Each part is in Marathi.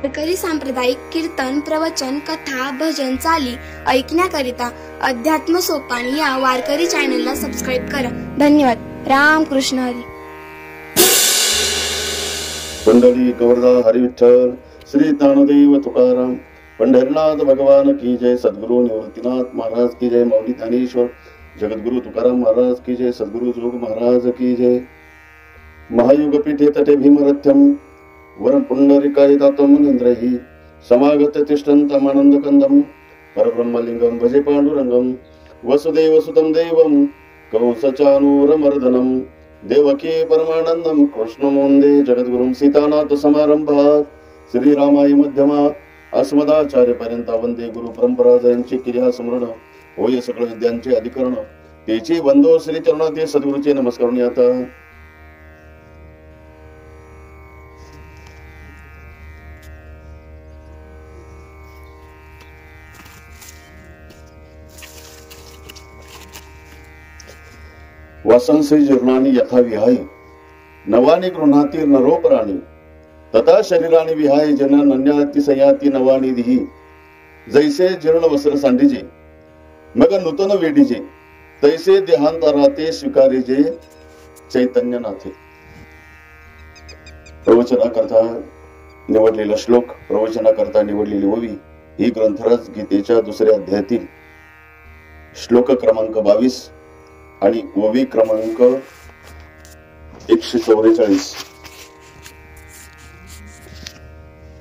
वारकरी सांप्रदायिक कीर्तन, प्रवचन, कथा, भजन, चाली ऐकण्याकरिता अध्यात्म सोपान या वारकरी चॅनलला सबस्क्राईब करा. धन्यवाद. रामकृष्ण हरी. पंढरी गौरदा हरी विठ्ठल. श्री ज्ञानदेव तुकाराम. पंढरीनाथ भगवान की जय. सद्गुरु निवृत्तीनाथ महाराज की जय. मौली ज्ञानेश्वर जगद्गुरु तुकाराम महाराज की जय. सद्गुरु जोग महाराज की जय. महायुग पीठे तटे भीमरथ्यम वरं पुंडरीकाय दातं मुनींद्रैः समागत तिष्ठन्तमानन्द कंदम परब्रह्मलिंगं भजे पांडुरंगं वसुदेव सुतं देवं कंसचानूरमर्दनं देवकी परमानंदं कृष्णं वन्दे जगद्गुरुं. सीतानाथ समारंभात् श्रीरामाय मध्यमात् अस्मदाचार्यपर्यंत वंदे गुरु परंपरा. जयांची क्रिया स्मरण होय सकळ विद्यांचे अधिकरण. तेची वंदो श्री चरणाते सद्गुरूचे नमस्कार. आता वासंसे जीर्णानि यथा विहाय नवानि गृह्णाति नरोपराणि तथा शरीरानि विहाय जन नन्याति सयाति नवानि दिही. जैसे जीर्ण वस्त्र सांडीजे मग नूतन वेडीजे तैसे देहांतराते स्वीकारीजे चैतन्य नाथे. प्रवचनाकरता निवडलेला श्लोक, प्रवचनाकरता निवडलेली ओवी ही ग्रंथराज गीतेच्या दुसऱ्या अध्यायातील श्लोक क्रमांक 22 आणि ओवी क्रमांक 144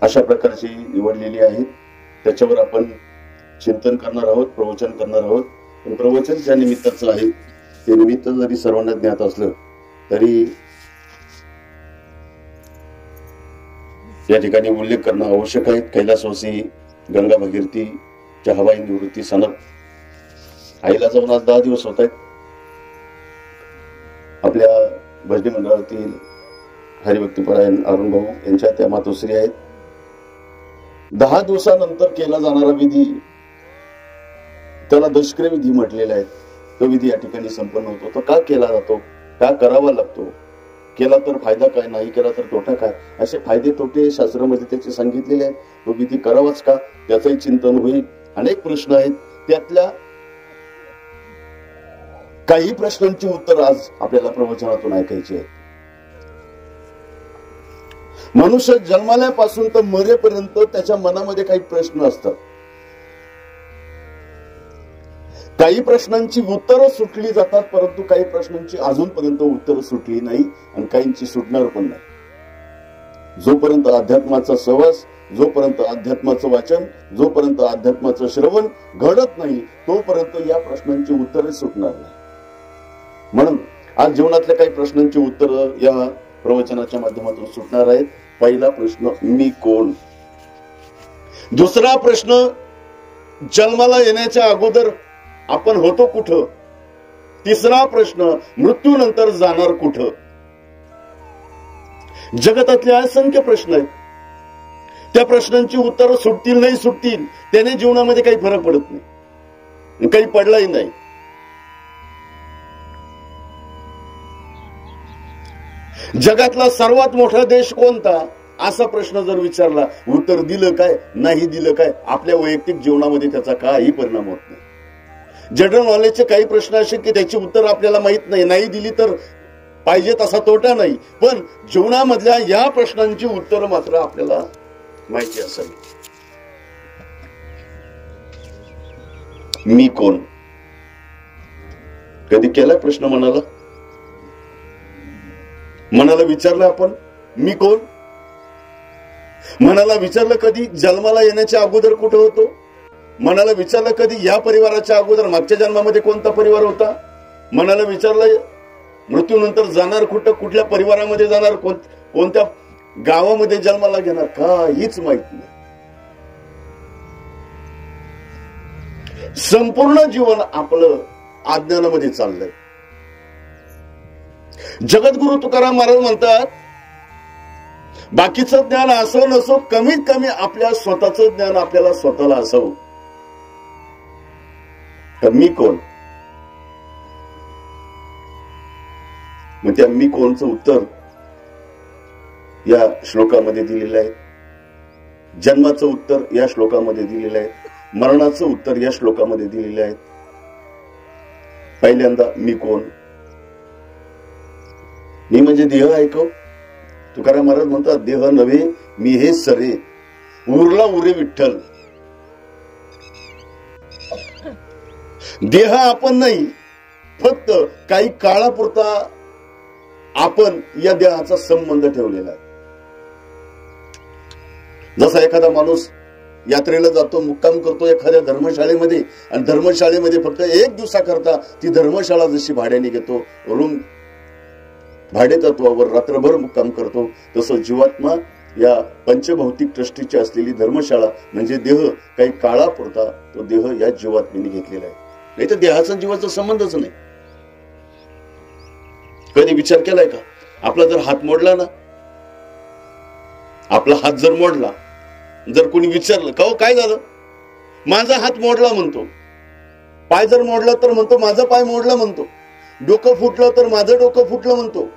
अशा प्रकारची निवडलेली आहे. त्याच्यावर आपण चिंतन करणार आहोत, प्रवचन करणार आहोत. पण प्रवचन ज्या निमित्ताचं आहे ते निमित्त जरी सर्वांना ज्ञात असलं तरी या ठिकाणी उल्लेख करणं आवश्यक आहे. कैलासवासी गंगा भगीरथीच्या हवाई निवृत्ती सनद आईला जाऊन आज 10 दिवस होत आहेत. आपल्या भजनी मंडळातील हरिभक्तीपरायण अरुण भाऊ यांच्या त्या मातोश्री आहेत. 10 दिवसानंतर केला जाणारा विधी त्याला दशक्रिय विधी म्हटलेला आहे. तो विधी या ठिकाणी संपन्न होतो. तो का केला जातो, का करावा लागतो, केला तर फायदा काय, नाही केला तर तोटा काय, असे फायदे तोटे शास्त्रामध्ये त्याचे सांगितलेले आहेत. तो विधी करावाच का त्याचंही चिंतन होईल. अनेक प्रश्न आहेत. त्यातल्या काही प्रश्नांची उत्तर आज आपल्याला प्रवचनातून ऐकायची आहेत. मनुष्य जन्माल्यापासून तर मरेपर्यंत त्याच्या मनामध्ये काही प्रश्न असतात. काही प्रश्नांची उत्तरं सुटली जातात, परंतु काही प्रश्नांची अजूनपर्यंत उत्तरं सुटली नाही आणि काहींची सुटणार पण नाही. जोपर्यंत अध्यात्माचा सहवास, जोपर्यंत अध्यात्माचं वाचन, जोपर्यंत अध्यात्माचं श्रवण घडत नाही तोपर्यंत या प्रश्नांची उत्तरे सुटणार नाही. म्हणून आज जीवनातल्या काही प्रश्नांची उत्तरं या प्रवचनाच्या माध्यमातून सुटणार आहेत. पहिला प्रश्न, मी कोण? दुसरा प्रश्न, जन्माला येण्याच्या अगोदर आपण होतो कुठं? तिसरा प्रश्न, मृत्यूनंतर जाणार कुठं? जगतातले असंख्य प्रश्न आहेत. त्या प्रश्नांची उत्तरं सुटतील नाही सुटतील त्याने जीवनामध्ये काही फरक पडत नाही, काही पडलाही नाही. जगातला सर्वात मोठा देश कोणता असा प्रश्न जर विचारला, उत्तर दिलं काय, नाही दिलं काय, आपल्या वैयक्तिक जीवनामध्ये त्याचा काही परिणाम होत नाही. जनरल नॉलेजचे काही प्रश्न असे की त्याची उत्तर आपल्याला माहित नाही, नाही दिली तर पाहिजे तसा तोटा नाही. पण जीवनामधल्या या प्रश्नांची उत्तर मात्र आपल्याला माहिती असावी. मी कोण? कधी केला प्रश्न मनाला विचारलं आपण, मी कोण? मनाला विचारलं कधी जन्माला येण्याच्या अगोदर कुठं होतो? मनाला विचारलं कधी या परिवाराच्या अगोदर मागच्या जन्मामध्ये कोणता परिवार होता? मनाला विचारलं मृत्यूनंतर जाणार कुठं, कुठल्या परिवारामध्ये जाणार, कोणत्या गावामध्ये जन्माला घेणार? काहीच माहित नाही. संपूर्ण जीवन आपलं अज्ञानामध्ये चाललंय. जगद्गुरु तुकाराम महाराज म्हणतात, बाकीचं ज्ञान असो नसो कमीत कमी आपल्या स्वतःचं ज्ञान आपल्याला स्वतःला असावं. तर मी कोण? मग त्या मी कोणचं उत्तर या श्लोकामध्ये दिलेलं आहे. जन्माचं उत्तर या श्लोकामध्ये दिलेलं आहे, मरणाचं उत्तर या श्लोकामध्ये दिलेले आहेत. पहिल्यांदा मी कोण? मी म्हणजे देह ऐकव. तुकाराम महाराज म्हणतात, देह नव्हे मी हे सरे, उरला उरे विठ्ठल. देह आपण नाही, फक्त काही काळापुरता आपण या देहाचा संबंध ठेवलेला आहे. जसा एखादा माणूस यात्रेला जातो, मुक्काम करतो एखाद्या धर्मशाळेमध्ये, आणि धर्मशाळेमध्ये फक्त एक दिवसाकरता ती धर्मशाळा जशी भाड्याने घेतो, रूम भाडे तत्वावर रात्रभर मुक्काम करतो, तसं जीवात्मा या पंचभौतिक दृष्टीची असलेली धर्मशाळा म्हणजे देह काही काळापुरता तो देह या जीवात्मेने घेतलेला आहे. नाही तर देहाचा जीवाचा संबंधच नाही. कधी विचार केलाय का? आपला जर हात मोडला ना, आपला हात जर मोडला, जर कोणी विचारलं का हो काय झालं, माझा हात मोडला म्हणतो. पाय जर मोडला तर म्हणतो माझा पाय मोडला म्हणतो. डोकं फुटलं तर माझं डोकं फुटलं म्हणतो.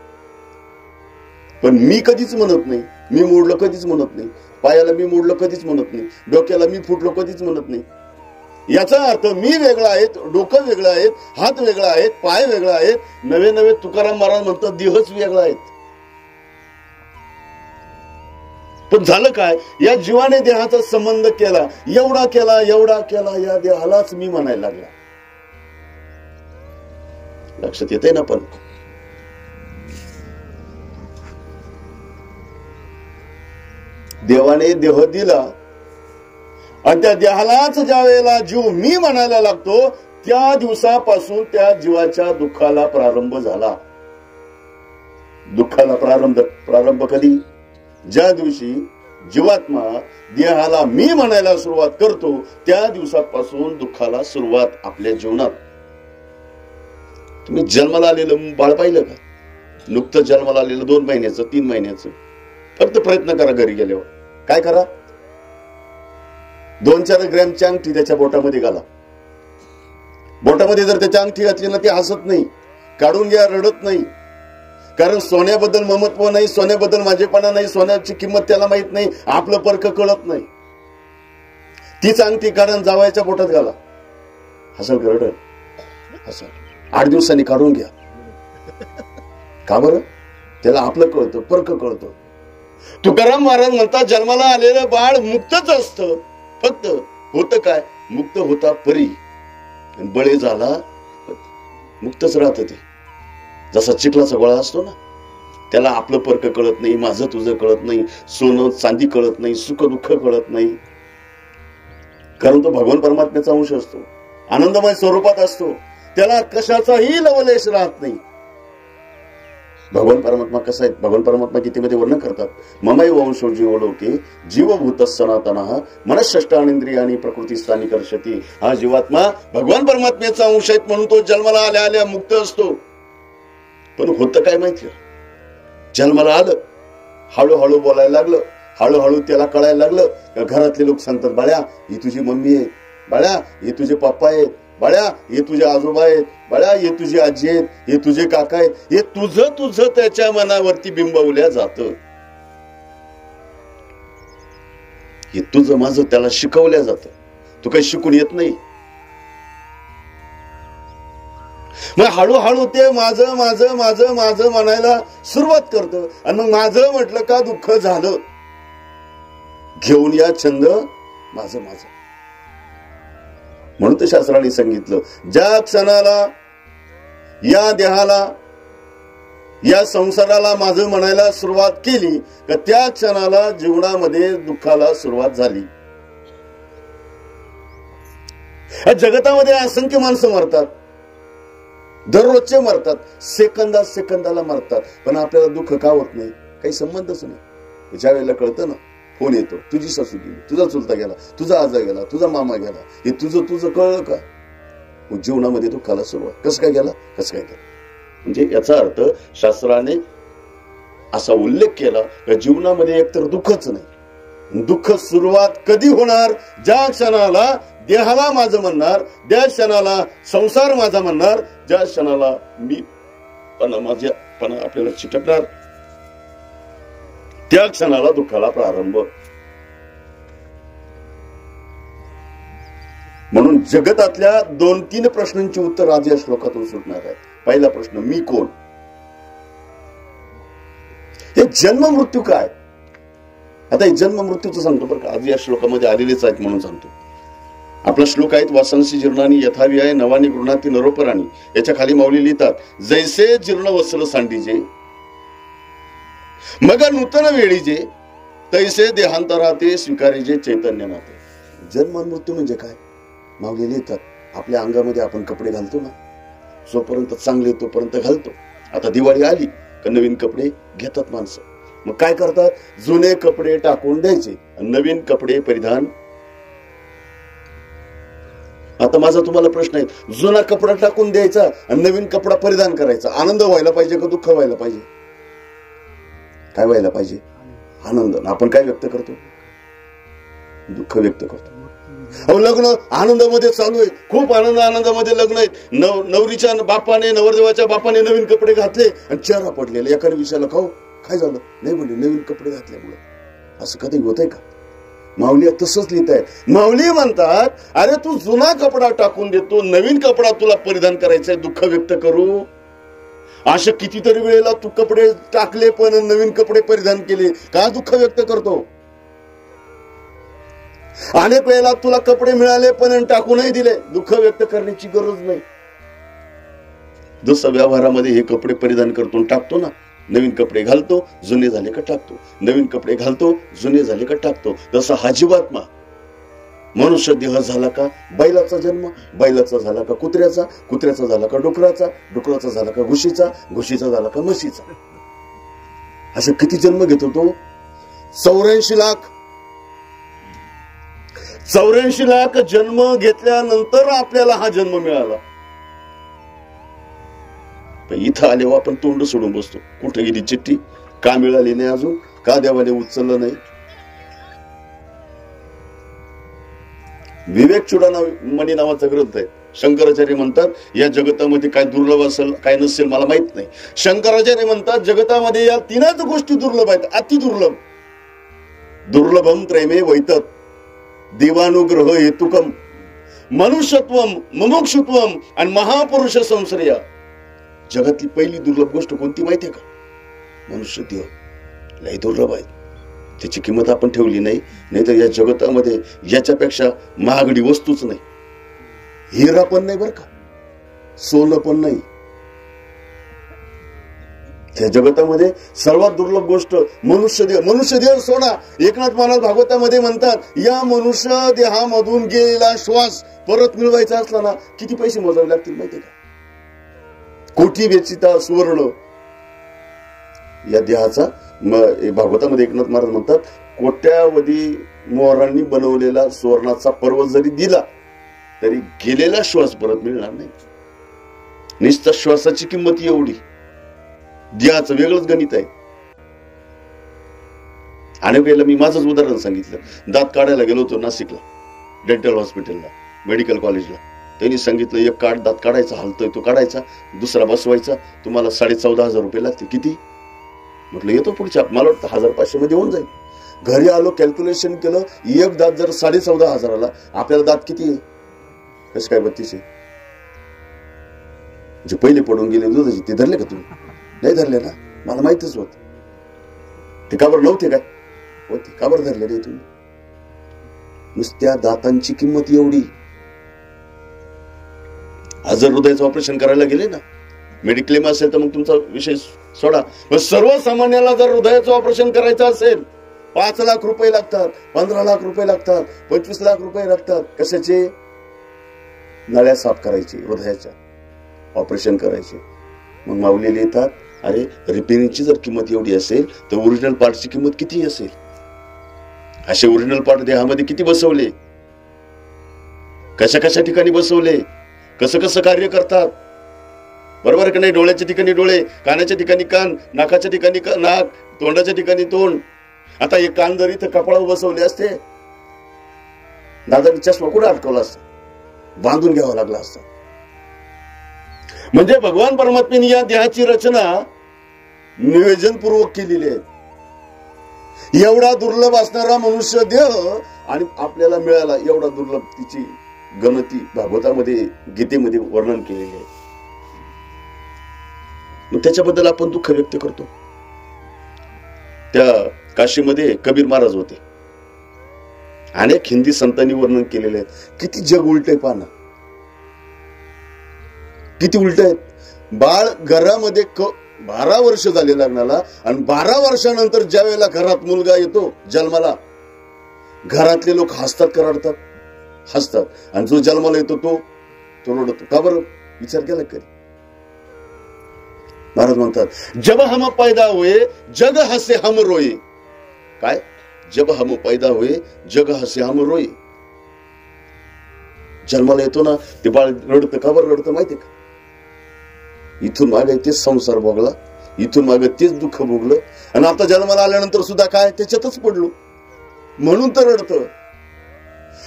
पण मी कधीच म्हणत नाही मी मोडलं, कधीच म्हणत नाही. पायाला मी मोडलं कधीच म्हणत नाही. डोक्याला मी फुटलो कधीच म्हणत नाही. याचा अर्थ मी वेगळा आहे, डोकं वेगळं आहे, हात वेगळा आहे, पाय वेगळा आहे. नवे नवे तुकाराम महाराज म्हणतात देहच वेगळा आहे. पण झालं काय, या जीवाने देहाचा संबंध केला, एवढा केला एवढा केला, या देहालाच मी म्हणायला लागला. लक्षात येते ना? पण देवाने देह दिला आणि त्या देहालाच ज्या वेळेला जीव मी म्हणायला लागतो, त्या दिवसापासून त्या जीवाच्या दुःखाला प्रारंभ झाला. दुःखाला प्रारंभ कधी? ज्या दिवशी जीवात्मा देहाला मी म्हणायला सुरुवात करतो, त्या दिवसापासून दुःखाला सुरुवात आपल्या जीवनात. तुम्ही जन्माला आलेलं बाळ पाहिलं का? नुकतं जन्माला आलेलं 2 महिन्याचं 3 महिन्याचं. फक्त प्रयत्न करा घरी गेल्यावर. काय करा? 2-4 ग्रॅमची अंगठी त्याच्या बोटामध्ये घाला. बोटामध्ये जर त्याची अंगठी घातली ना, ती हसत नाही, काढून घ्या, रडत नाही. कारण सोन्याबद्दल ममत्व नाही, सोन्याबद्दल माझेपणा नाही, सोन्याची किंमत त्याला माहित नाही, आपलं परक कळत नाही. तीच अंगठी काढून जावयाच्या बोटात घाला, हसल का रडल? हसल. 8 दिवसांनी काढून घ्या. का बरं? त्याला आपलं कळतं, परक कळतं. तुकाराम महाराज म्हणतात, जन्माला आलेलं बाळ मुक्तच असतं. फक्त होतं काय? मुक्त होता परी, बळे झाला मुक्तच राहत. ते जसा चिखलाचा गोळा असतो ना, त्याला आपलं परक कळत नाही, माझं तुझं कळत नाही, सोनं चांदी कळत नाही, सुख दुःख कळत नाही. कारण तो भगवान परमात्म्याचा अंश असतो, आनंदमय स्वरूपात असतो. त्याला कशाचाही लवलेश राहत नाही. भगवान परमात्मा कसा आहे? भगवान परमात्मा गीतेमध्ये वर्णन करतात, ममैव वंशो जीवलोके जीवभूत सनातनः मनःषष्ठानींद्रियाणि प्रकृतिस्थानी कर्षति. हा जीवात्मा भगवान परमात्म्याचा अंश आहे, म्हणून तो जन्माला आल्या आल्या मुक्त असतो. पण होतं काय माहिती? जन्माला आलं, हळूहळू बोलायला लागलं, हळूहळू त्याला कळायला लागलं. घरातले लोक सांगतात, बाळ्या ही तुझी मम्मी आहे, बाळ्या हे तुझे पप्पा आहेत, बाळ्या हे तुझे आजोबा आहेत, बाळ्या हे तुझी आजी आहेत, हे तुझे काका आहेत. हे तुझं तुझं त्याच्या मनावरती बिंबवल्या जातं. हे तुझं माझं त्याला शिकवल्या जातं. तू काही शिकून येत नाही. मग हळूहळू ते माझं माझं माझं माझं म्हणायला सुरुवात करतं. आणि मग माझं म्हटलं का दुःख झालं. घेऊन या छंद माझं माझं. म्हणून तर शास्त्राने सांगितलं, ज्या क्षणाला या देहाला या संसाराला माझं म्हणायला सुरुवात केली, का त्या क्षणाला जीवनामध्ये दुःखाला सुरुवात झाली. जगतामध्ये असंख्य माणसं मरतात, दररोजचे मरतात, सेकंदाला मरतात. पण आपल्याला दुःख का होत नाही? काही संबंधच नाही. ज्या वेळेला कळतं ना, फोन येतो, तुझी सासू गेली, तुझा चुलता गेला, तुझा आजा गेला, तुझा मामा गेला, हे तुझं कळलं का? मग जीवनामध्ये दुःखाला सुरुवात. कसं काय गेला? म्हणजे याचा अर्थ शास्त्राने असा उल्लेख केला की जीवनामध्ये एकतर दुःखच नाही. दुःख सुरुवात कधी होणार? ज्या क्षणाला देहाला माझं म्हणणार, ज्या क्षणाला संसार माझा म्हणणार, ज्या क्षणाला मी माझ्यापणा आपल्याला चिटकणार, त्या क्षणाला दुःखाला प्रारंभ. म्हणून जगतातल्या 2-3 प्रश्नांची उत्तर आज या श्लोकातून सुटणार आहे. पहिला प्रश्न, मी कोण? हे जन्म मृत्यू काय? आता हे जन्म मृत्यूचं सांगतो बरं का, आज या श्लोकामध्ये आलेलेच आहेत म्हणून सांगतो. आपला श्लोक आहेत, वासांशी जीर्णानी यथावी आहे नवानी गृणाती नरोपराणी. याच्या खाली माऊली लिहितात, जैसे जीर्ण वस्त्र सांडीजे मग नूतन वेळीजे तैसे देहांतराते स्वीकारीजे चैतन्य नाते. जन्म मृत्यू म्हणजे काय? माऊली लिहितात, आपल्या अंगामध्ये आपण कपडे घालतो ना, जोपर्यंत चांगले तोपर्यंत घालतो. आता दिवाळी आली का नवीन कपडे घेतात माणसं. मग काय करतात? जुने कपडे टाकून द्यायचे, नवीन कपडे परिधान. आता माझा तुम्हाला प्रश्न आहे, जुना कपडा टाकून द्यायचा आणि नवीन कपडा परिधान करायचा, आनंद व्हायला पाहिजे का दुःख व्हायला पाहिजे? काय व्हायला पाहिजे? आनंद. आपण काय व्यक्त करतो? दुःख व्यक्त करतो. अहो, लग्न आनंदामध्ये चालू आहे, खूप आनंदामध्ये लग्न आहे. नवरीच्या बापाने, नवरदेवाच्या बापाने नवीन कपडे घातले आणि चेहरा पडलेला. एकाने विचारलं, खाऊ काय झालं? नाही म्हणजे नवीन कपडे घातल्यामुळे. असं कधी होतंय का? माऊली तसंच लिहित आहे. माऊली म्हणतात, अरे तू जुना कपडा टाकून देतो, नवीन कपडा तुला परिधान करायचंय, दुःख व्यक्त करू. अशा कितीतरी वेळेला तू कपडे टाकले पण नवीन कपडे परिधान केले, का दुःख व्यक्त करतो? अनेक वेळेला तुला कपडे मिळाले पण टाकूनही दिले, दुःख व्यक्त करण्याची गरज नाही. जसं व्यवहारामध्ये हे कपडे परिधान करतो टाकतो ना, नवीन कपडे घालतो, जुने झाले का टाकतो, नवीन कपडे घालतो, जुने झाले का टाकतो. तसा हा जीवात्मा, मनुष्य देह झाला का बैलाचा जन्म, बैलाचा झाला का कुत्र्याचा, कुत्र्याचा झाला का डुकराचा, डुकराचा झाला का घुशीचा, घुशीचा झाला का म्हशीचा. असे किती जन्म घेतो तो? 84 लाख. 84 लाख जन्म घेतल्यानंतर आपल्याला हा जन्म मिळाला. इथं आल्यावर आपण तोंड सोडून बसतो. कुठे गेली चिठ्ठी? का मिळाली नाही अजून? का देवाने उचललं नाही? विवेक चूडामणी नावाचा ग्रंथ आहे. शंकराचार्य म्हणतात, या जगतामध्ये काय दुर्लभ असेल काय नसेल मला माहित नाही. शंकराचार्य म्हणतात, जगतामध्ये या 3च गोष्टी दुर्लभ आहेत, अति दुर्लभ. दुर्लभम त्रैमे वैतत देवानुग्रह हेतुकम मनुष्यत्वम मुमुक्षुत्वम आणि महापुरुष संश्रया. जगातली पहिली दुर्लभ गोष्ट कोणती माहितीये का? मनुष्य देह. लय दुर्लभ आहे, त्याची किंमत आपण ठेवली नाही. नाही तर या जगतामध्ये याच्यापेक्षा महागडी वस्तूच नाही. हिरा पण नाही बरं का, सोनं पण नाही. त्या जगतामध्ये सर्वात दुर्लभ गोष्ट मनुष्य देह. मनुष्य देह सोडा, एकनाथ महाराज भागवतामध्ये म्हणतात, या मनुष्य देहामधून गेलेला श्वास परत मिळवायचा असला ना, किती पैसे मोजावे लागतील माहितीये का? कोटी वेचिता सुवर्ण. या देहाचा भागवतामध्ये एकनाथ महाराज म्हणतात, कोट्यावधी मोहरांनी बनवलेला सुवर्णाचा पर्वत जरी दिला तरी गेलेला श्वास परत मिळणार नाही. निश्चित श्वासाची किंमत एवढी. देहाचं वेगळंच गणित आहे. अनेक वेळेला मी माझंच उदाहरण सांगितलं. दात काढायला गेलो होतो नाशिकला, डेंटल हॉस्पिटलला, मेडिकल कॉलेजला. त्यांनी सांगितलं, एक कार्ड दात काढायचा, हलतोय तो काढायचा, दुसरा बसवायचा, तुम्हाला 14,500 रुपये लागतील. किती? म्हटलं येतो पुढच्या, मला वाटतं 1,500 मध्ये होऊन जाईल. घरी आलो, कॅल्क्युलेशन केलं, एक दात जर 14,500 आपल्याला दात किती आहे? कसं काय 32 आहे? जे पहिले पडून गेले दुधाचे ते धरले का तुम्ही? नाही धरले ना, मला माहितच होत. ते का बरं नव्हते काय होते? का बरं धरले नाही तुम्ही? नुसत्या दातांची किंमत एवढी. आज जर हृदयाचं ऑपरेशन करायला गेले ना, मेडिक्लेम असेल तर मग तुमचा विषय सोडा. सर्वसामान्याला जर हृदयाचं ऑपरेशन करायचं असेल 5 लाख रुपये लागतात, 15 लाख रुपये लागतात, 25 लाख रुपये लागतात. कशाचे? नळ्या साफ करायची, हृदयाच्या ऑपरेशन करायचे. मग माऊली लिहितात, अरे रिपेअरिंगची जर किंमत एवढी असेल तर ओरिजिनल पार्टची किंमत किती असेल? असे ओरिजिनल पार्ट देहामध्ये किती बसवले, कशा कशा ठिकाणी बसवले, कसं कसं कार्य करतात. बरोबर का नाही? डोळ्याच्या ठिकाणी डोळे, कानाच्या ठिकाणी कान, नाकाच्या ठिकाणी नाक, तोंडाच्या ठिकाणी तोंड. आता एक कान जर इथं कपाळावर बसवले असते, दादाने चष्मा कुठे अटकवला असता? बांधून घ्यावा लागला असता. म्हणजे भगवान परमात्म्याने या देहाची रचना नियोजनपूर्वक केलेली आहे. एवढा दुर्लभ असणारा मनुष्य देह आणि आपल्याला मिळाला एवढा दुर्लभ तिची गणती भागवतामध्ये गीतेमध्ये वर्णन केलेले आहे. मग त्याच्याबद्दल आपण दुःख व्यक्त करतो. त्या काशीमध्ये कबीर महाराज होते. अनेक हिंदी संतांनी वर्णन केलेले आहेत. किती जग उलट आहे पाहणं, किती उलट आहेत. बाळ घरामध्ये 12 वर्ष झाले लग्नाला आणि 12 वर्षानंतर ज्या वेळेला घरात मुलगा येतो जन्माला, घरातले लोक हसतात का रडतात? हसतात. आणि जो जन्माला येतो तो रडतो. का बरं? विचार केला कधी? महाराज म्हणतात, जब हम पैदा हुए जग हसे हम रोए. काय? जब हम पैदा हुए जग हसे हम रोए. जन्माला येतो ना ते बाळ रडतं. का बरं रडतं माहितीये का? इथून मागे तेच संसार भोगला, इथून मागे तेच दुःख भोगलं आणि आता जन्माला आल्यानंतर सुद्धा काय त्याच्यातच पडलो म्हणून तर रडतं.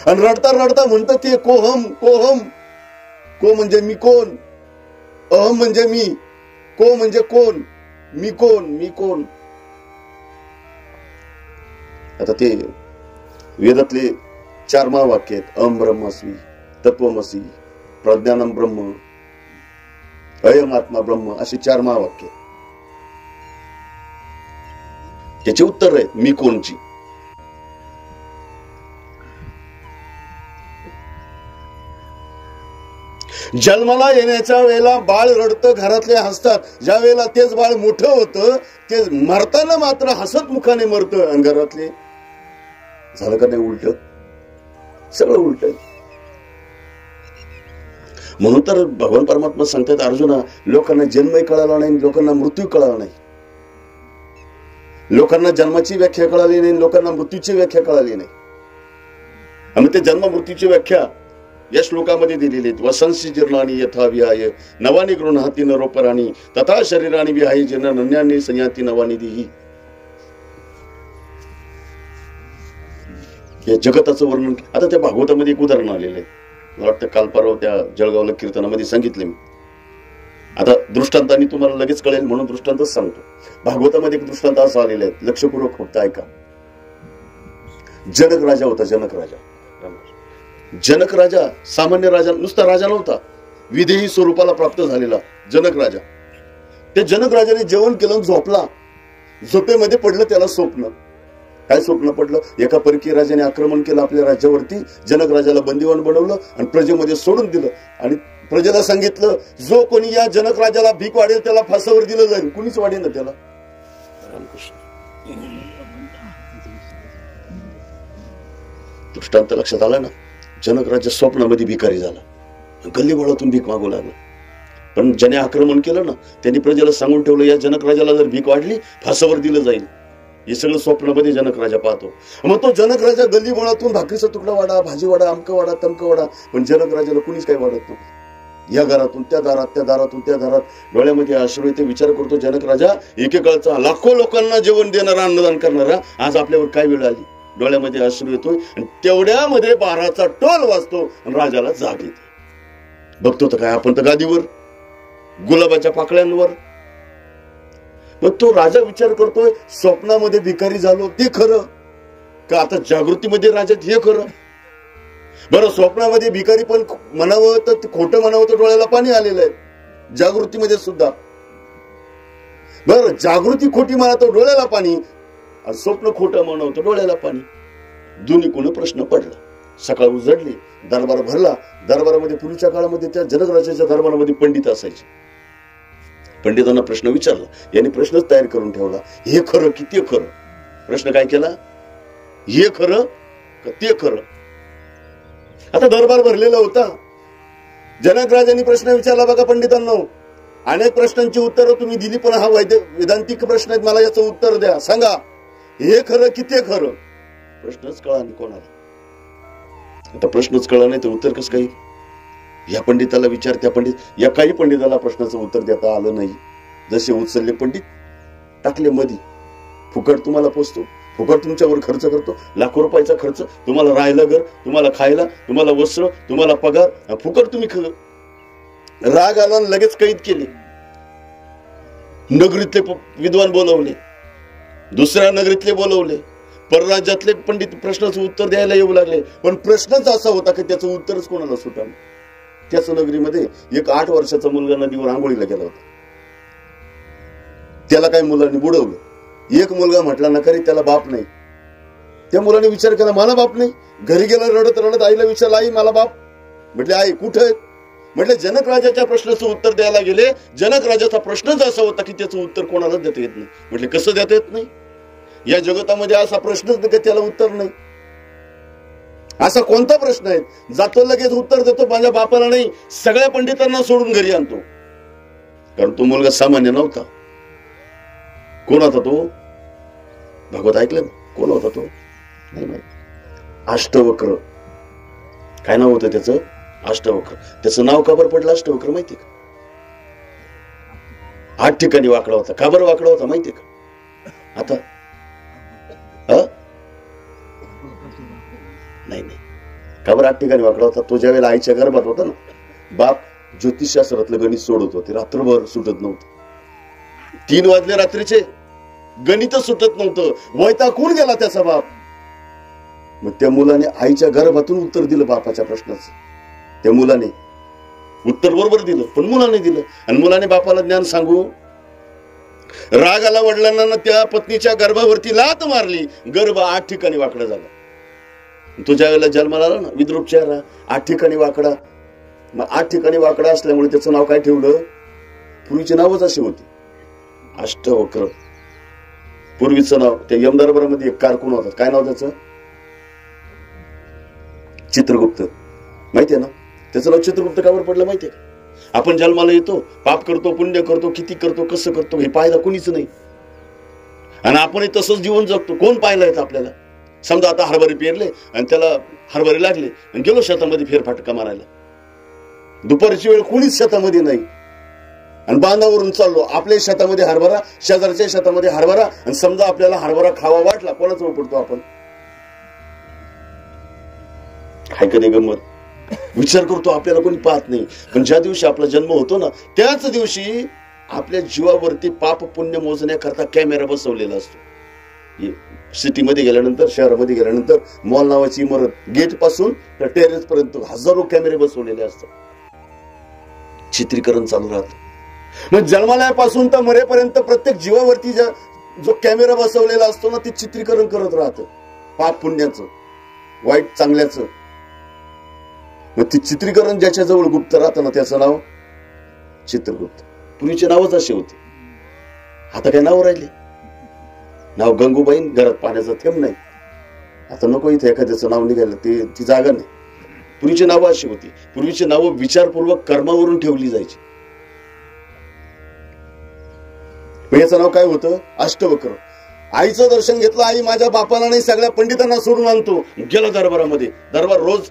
आणि रडता रडता म्हणतं ते कोहम कोहम. को म्हणजे मी कोण, अहम म्हणजे मी, को म्हणजे कोण, मी कोण, मी कोण. आता ते वेदातले 4 महावाक्य आहेत. अहम ब्रह्मस्मी, तत्वमसी, प्रज्ञानम ब्रह्म, अयम आत्मा ब्रह्म, अशी 4 महावाक्य. त्याचे उत्तर आहे मी कोणची. जन्माला येण्याच्या वेळेला बाळ रडतं, घरातले हसतात. ज्या वेळेला तेच बाळ मोठं होतं ते मरताना मात्र हसत मुखाने मरतं. आणि घरातले झालं का नाही उलट? सगळं उलट आहे. म्हणून तर भगवान परमात्मा सांगतात अर्जुना, लोकांना जन्मही कळाला नाही, लोकांना मृत्यू कळाला नाही. लोकांना जन्माची व्याख्या कळाली नाही, लोकांना मृत्यूची व्याख्या कळाली नाही. आणि ते जन्म मृत्यूची व्याख्या या श्लोकामध्ये दिलेली आहेत. वसंसी जीर्णानी यथा विहाय नवानी गृह्णाती नरोपराणी तथा शरीराणी विहाय जन नन्यानी संयाती नवानी देही. या जगताचं वर्णन आता त्या भागवतामध्ये एक उदाहरण आलेलं आहे. मला वाटतं काल परवा त्या जळगावला कीर्तनामध्ये सांगितलं मी. आता दृष्टांतांनी तुम्हाला लगेच कळेल म्हणून दृष्टांतच सांगतो. भागवतामध्ये एक दृष्टांत असा आलेला आहे, लक्षपूर्वक फक्त ऐका. जनक राजा होता. जनक राजा, जनक राजा सामान्य राजा, नुसता राजा नव्हता, विदेही स्वरूपाला प्राप्त झालेला जनक राजा. ते जनक राजाने जेवण केलं, झोपला. झोपेमध्ये पडलं त्याला स्वप्न. काय स्वप्न पडलं? एका परकीय राजाने आक्रमण केलं आपल्या राज्यावरती. जनक राजाला बंदिवान बनवलं आणि प्रजेमध्ये सोडून दिलं. आणि प्रजेला सांगितलं जो कोणी या जनक राजाला भीक वाढेल त्याला फासावर दिलं जाईल. कुणीच वाढेल ना त्याला. दृष्टांत लक्षात आला ना? जनक राजा स्वप्नामध्ये भिकारी झाला, गल्लीबोळातून भीक मागू लागला. पण ज्याने आक्रमण केलं ना त्यांनी प्रजेला सांगून ठेवलं या जनक राजाला जर भीक वाढली फासावर दिलं जाईल. हे सगळं स्वप्नामध्ये जनक राजा पाहतो. मग तो जनक राजा गल्लीबोळातून भाकरीचा तुकडा वाडा, भाजी वाडा, अमकं वाडा, तमकं वाडा. पण जनक राजाला कुणीच काही वाढत नव्हतं. या घरातून त्या दारात, त्या दारातून त्या दारात, डोळ्यामध्ये अश्रू येते. विचार करतो जनक राजा, एकेकाळचा लाखो लोकांना जेवण देणारा, अन्नदान करणारा, आज आपल्यावर काय वेळ आली. डोळ्यामध्ये अश्रू येतोय आणि तेवढ्यामध्ये 12चा टोल वाजतो आणि राजाला जाग येते. बघतो तर काय आपण तर गादीवर, गुलाबाच्या पाकळ्यांवर. मग तो राजा विचार करतोय स्वप्नामध्ये भिकारी झालो ते खरं का आता जागृतीमध्ये राजात हे खरं? बरं स्वप्नामध्ये भिकारी पण म्हणावं तर खोटं म्हणावं तर डोळ्याला पाणी आलेलं आहे. जागृतीमध्ये सुद्धा बरं जागृती खोटी म्हणतो डोळ्याला पाणी, स्वप्न खोटं म्हणतो डोळ्याला पाणी. दोन्ही कोण प्रश्न पडला. सकाळ उजडली, दरबार भरला. दरबारामध्ये पूर्वीच्या काळामध्ये त्या जनक राजाच्या दरबारामध्ये पंडित असायचे. पंडितांना प्रश्न विचारला, यांनी प्रश्नच तयार करून ठेवला. हे खरं की ते खरं? प्रश्न काय केला? हे खरं का ते खरं? आता दरबार भरलेला होता. जनक राजांनी प्रश्न विचारला बघा पंडितांना. अनेक प्रश्नांची उत्तरं तुम्ही दिली पण हा वेदांतिक प्रश्न आहेत, मला याचं उत्तर द्या. सांगा हे खरं की ते खरं? प्रश्नच कळा नाही कोणाला. आता प्रश्नच कळा नाही तर उत्तर कसं काही? या पंडिताला विचार, त्या पंडित, या काही पंडिताला प्रश्नाचं उत्तर देता आलं नाही. जसे उचलले पंडित टाकले मधी. फुकट तुम्हाला पोचतो, फुकट तुमच्यावर खर्च करतो, लाखो रुपयाचा खर्च, तुम्हाला राहायला घर, तुम्हाला खायला, तुम्हाला वस्त्र, तुम्हाला पगार, फुकट तुम्ही राग आला लगेच कैद केले. नगरीतले विद्वान बोलवले, दुसऱ्या नगरीतले बोलवले, परराज्यातले पंडित प्रश्नाचं उत्तर द्यायला येऊ लागले, पण प्रश्नच असा होता की त्याचं उत्तरच कोणाला सुटावं. त्याच नगरीमध्ये एक 8 वर्षाचा मुलगा नदीवर आंघोळीला गेला होता. त्याला काही मुलांनी बुडवलं. एक मुलगा म्हटला नका रे, त्याला बाप नाही. त्या मुलाने विचार केला, मला बाप नाही. घरी गेला रडत रडत, आईला विचारलं, आई मला बाप. म्हटले आई कुठे आहेत? म्हटले जनक राजाच्या प्रश्नाचं उत्तर द्यायला गेले. जनक राजाचा प्रश्नच असा होता की त्याचं उत्तर कोणालाच देता येत नाही. म्हटले कसं देता येत नाही? या जगतामध्ये असा प्रश्नच नाही की त्याला उत्तर नाही. असा कोणता प्रश्न आहे जातो लगेच उत्तर देतो, माझ्या बापाला नाही, सगळ्या पंडितांना सोडून घरी आणतो? कारण तो मुलगा सामान्य नव्हता. कोण होता तो? भागवत ऐकलं ना? कोण होता तो? नाही माहिती. अष्टवक्र. काय नाव होतं त्याचं? अष्टवक्र. त्याचं नाव का बरं पडलं अष्टवक्र माहितीये का? 8 ठिकाणी वाकडा होता. का बरं वाकडा होता माहितीये का? आता नाही का बरं 8 ठिकाणी वाकडा होता? तो ज्या वेळेला आईच्या गर्भात होता ना, बाप ज्योतिषशास्त्रातलं गणित सोडत होते. रात्रभर सुटत नव्हतं. 3 वाजले रात्रीचे, गणितच सुटत नव्हतं. वैतागून गेला त्याचा बाप. मग त्या मुलाने आईच्या गर्भातून उत्तर दिलं बापाच्या प्रश्नाचं. त्या मुलाने उत्तर बरोबर दिलं, पण मुलाने दिलं. आणि मुलाने बापाला ज्ञान सांगू, राग आला वडिलांना, त्या पत्नीच्या गर्भावरती लात मारली. गर्भ 8 ठिकाणी वाकडा झाला. तो ज्या वेळेला जन्माला आला ना, विद्रूप चेहरा, 8 ठिकाणी वाकडा. मग 8 ठिकाणी वाकडा असल्यामुळे त्याचं नाव काय ठेवलं? पूर्वीची नावच अशी होती, अष्टवक्र. पूर्वीचं नाव. त्या यमदरबारामध्ये एक कारकून होता. काय नाव त्याचं? चित्रगुप्त. माहितीये ना? त्याचं नाव चित्रगुप्त का बरं पडलं माहितीये का? आपण जन्माला येतो, पाप करतो, पुण्य करतो, किती करतो, कसं करतो हे पाहायला कोणीच नाही. आणि आपण तसंच जीवन जगतो. कोण पाहायला येतं आपल्याला? समजा आता हरभरे पेरले आणि त्याला हरभरे लागले आणि गेलो शेतामध्ये फेरफाटका मारायला. दुपारची वेळ कोणीच शेतामध्ये नाही आणि बांधावरून चाललो. आपल्या शेतामध्ये हरभरा, शेजारच्या शेतामध्ये हरभरा, आणि समजा आपल्याला हरभरा खावा वाटला, कोणाच पडतो आपण? हाय का नाही गंमत? विचार करतो, आपल्याला कोणी पाहत नाही. पण ज्या दिवशी आपला जन्म होतो ना, त्याच दिवशी आपल्या जीवावरती पाप पुण्य मोजण्याकरता कॅमेरा बसवलेला असतो. सिटीमध्ये गेल्यानंतर, शहरामध्ये गेल्यानंतर, मॉल नावाची इमारत, गेट पासून तर टेरेस पर्यंत हजारो कॅमेरे बसवलेले असतात. चित्रीकरण चालू राहतं. मग जन्माल्यापासून तर मरेपर्यंत प्रत्येक जीवावरती जो कॅमेरा बसवलेला असतो ना, ते चित्रीकरण करत राहतं. पाप पुण्याचं, वाईट चांगल्याचं. मग ते चित्रीकरण ज्याच्या जवळ गुप्त राहतं ना, त्याचं नाव चित्रगुप्त. पूर्वीचे नावच असे होते. आता काय नाव राहिले? नाव गंगूबाईन, घरात पाण्याचा थेंब नाही. आता नको इथे एखाद्याचं नाव निघालं, ती जागा नाही. पूर्वीची नावं अशी होती. पूर्वीची नावं विचारपूर्वक कर्मावरून ठेवली जायची. याचं नाव काय होतं? अष्टवक्र. आईचं दर्शन घेतलं. आई माझ्या बापाला नाही, सगळ्या पंडितांना सोडून आणतो. गेला दरबारामध्ये. दरबार रोज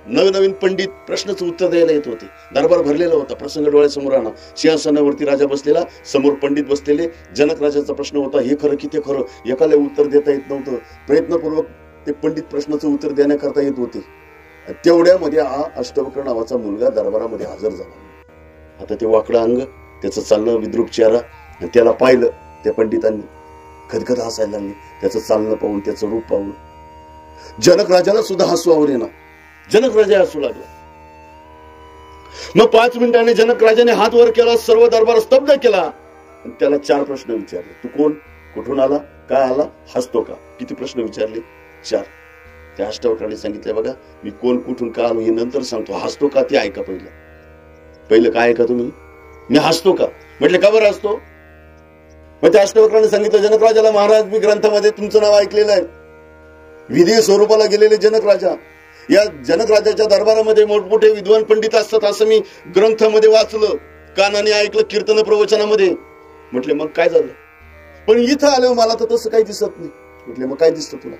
नवनवीन पंडित प्रश्नाचं उत्तर द्यायला येत होते. दरबार भरलेला होता. प्रसंग डोळ्यासमोर आणा. सिंहासनावरती राजा बसलेला, समोर पंडित बसलेले. जनक राजाचा प्रश्न होता, हे खरं की ते खरं. एकाला उत्तर देता येत नव्हतं. प्रयत्नपूर्वक ते पंडित प्रश्नाचं उत्तर देण्याकरता येत होते. तेवढ्यामध्ये हा अष्टवक्र नावाचा मुलगा दरबारामध्ये हजर झाला. आता ते वाकडं अंग, त्याचं चालणं, विद्रूप चेहरा, आणि त्याला पाहिलं त्या पंडितांनी. खदखद हसायला लागली. त्याचं चालणं पाहून, त्याचं रूप पाहून जनक राजाला सुद्धा हसू आवरेना. जनक राजा हसू लागला. मग 5 मिनिटांनी जनक राजाने हात वर केला. सर्व दरबार स्तब्ध केला. त्याला 4 प्रश्न विचारले. तू कोण? कुठून आला? काय आला? हसतो का? किती प्रश्न विचारले? 4. त्या अष्टवक्राने सांगितलं, बघा मी कोण, कुठून, का आलो हे नंतर सांगतो. हसतो का ते ऐका पहिलं काय ऐका तुम्ही. मी हसतो का? म्हटले का बरं हसतो? मग त्या अष्टवक्राने सांगितलं, जनक राजाला महाराज मी ग्रंथामध्ये तुमचं नाव ऐकलेलं आहे. विधी स्वरूपाला गेलेले जनक राजा. या जनक राजाच्या दरबारामध्ये मोठमोठे विद्वान पंडित असतात असं मी ग्रंथामध्ये वाचलं, कानाने ऐकलं, कीर्तन प्रवचनामध्ये. म्हटले मग काय झालं? पण इथं आलो मला तर तसं काही दिसत नाही. म्हटले मग काय दिसतं तुला?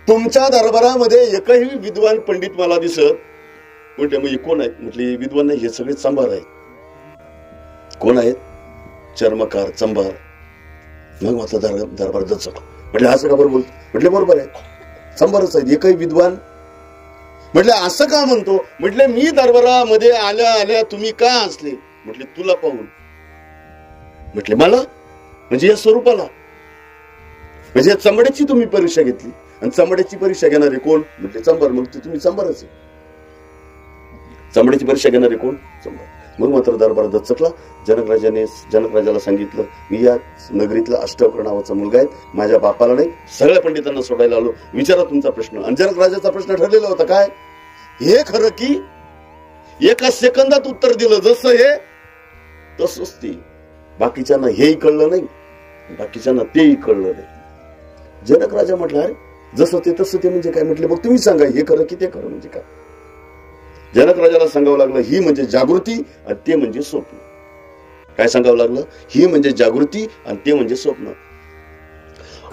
तुमच्या दरबारामध्ये एकही विद्वान पंडित मला दिसत. म्हटले मग हे कोण आहेत? म्हटले विद्वान नाही, हे सगळे चंबार आहेत. कोण आहेत? चर्मकार, चंबार. मग म्हटलं दरबार दचक. म्हटले असं का बरं बोलतो? म्हटले बरोबर आहे, चंबारच आहेत, एकही विद्वान. म्हटले असं का म्हणतो? म्हटले मी दरबारामध्ये आल्या आल्या तुम्ही का हसले? म्हटले तुला पाहून. म्हटले मला? म्हणजे या स्वरूपाला? म्हणजे चंबड्याची तुम्ही परीक्षा घेतली आणि चंबड्याची परीक्षा घेणारे कोण म्हणजे चंबर, मग तुम्ही चंबरच आहे. चंबड्याची परीक्षा घेणारे कोण चंबर. मग मात्र दरबार दचकला. जनकराजाला सांगितलं, मी या नगरीतला अष्टावक्र नावाचा मुलगा आहे, माझ्या बापाला नाही सगळ्या पंडितांना सोडायला आलो, विचारा तुमचा प्रश्न. आणि जनकराजाचा प्रश्न ठरलेला होता काय, हे खरं की एका सेकंदात उत्तर दिलं जसं हे तसंच ते. बाकीच्यांना हेही कळलं नाही, बाकीच्यांना तेही कळलं नाही. जनकराजा म्हटलं, अरे जसं ते तसं ते म्हणजे काय. म्हटले, मग तुम्ही सांगा हे खरं की ते खरं म्हणजे काय. जनकराजाला सांगावं लागलं, ही म्हणजे जागृती आणि ते म्हणजे स्वप्न. काय सांगावं लागलं, ही म्हणजे जागृती आणि ते म्हणजे स्वप्न.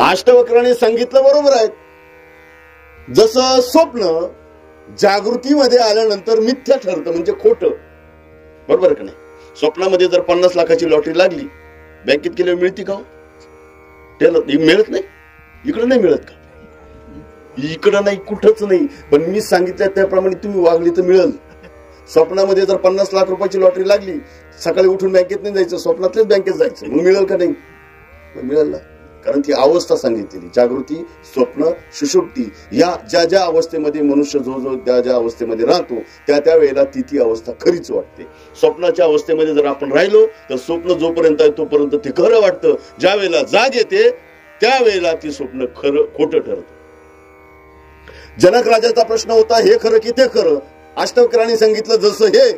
अष्टावक्राने सांगितलं बरोबर आहे. जसं स्वप्न जागृतीमध्ये आल्यानंतर मिथ्या ठरतं म्हणजे खोटं, बरोबर का नाही. स्वप्नामध्ये जर 50 लाखाची लॉटरी लागली, बँकेत केल्यावर मिळते का, त्याला मिळत नाही. इकडं नाही मिळत का, इकडं नाही कुठंच नाही. पण मी सांगितलं त्याप्रमाणे तुम्ही वागली तर मिळेल. स्वप्नामध्ये जर 50 लाख रुपयाची लॉटरी लागली, सकाळी उठून बँकेत नाही जायचं, स्वप्नातल्याच बँकेत जायचं, मग मिळेल का नाही, मिळेल ना. कारण ती अवस्था सांगितलेली, जागृती, स्वप्न, सुषुप्ती, या ज्या ज्या अवस्थेमध्ये मनुष्य जो त्या ज्या अवस्थेमध्ये राहतो त्या वेळेला ती अवस्था खरीच वाटते. स्वप्नाच्या अवस्थेमध्ये जर आपण राहिलो तर स्वप्न जोपर्यंत आहे तोपर्यंत ते खरं वाटतं. ज्या वेळेला जाग येते त्यावेळेला ती स्वप्न खरं खोटं ठरतं. जनकराजाचा प्रश्न होता, हे खरं की ते खरं. अष्टावक्रांनी सांगितलं, जसं हे